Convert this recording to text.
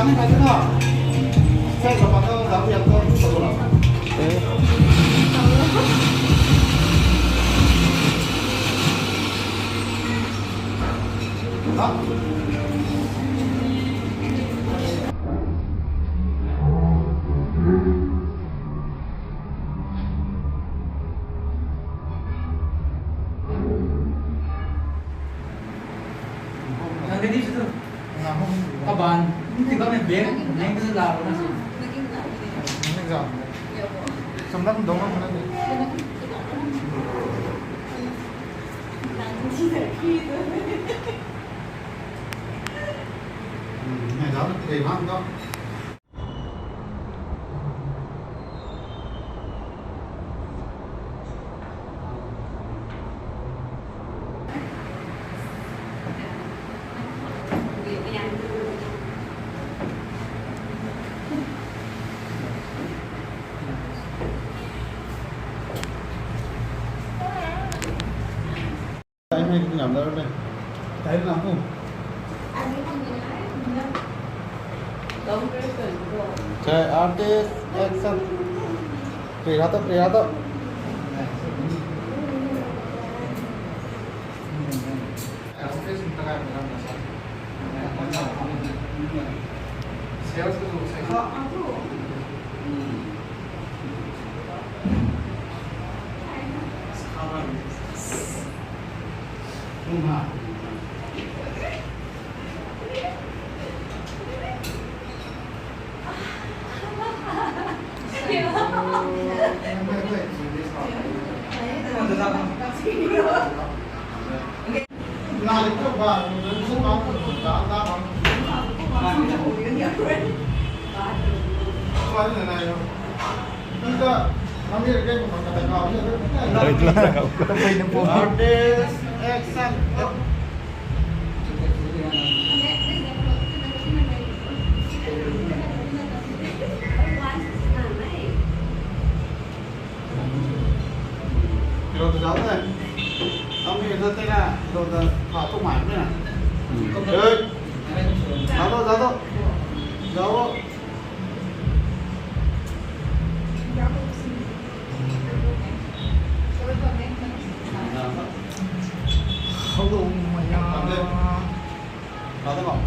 trắng hay thế nào? Xe của bạn đâu giáo viên tôi sổ lắm. Đó. Yang ini situ. Kapan? Ini kami beg, naik ke sana lah. Ini jam. Sebenarnya dong mana nih? Này giáo thầy mang không? Anh hay làm đâu đây? Thấy làm không? Cek artis action Prihato Nah, itu Pak, itu mampu datang. Kemarin nanya, kita ambil game kata kau ni. Tapi nempuh. Artis action. Rồi từ đó này, ông nhìn ra đây là rồi thả thuốc máy này. Ơi, giáo đâu. Không đủ mà nhau. Đó thế không?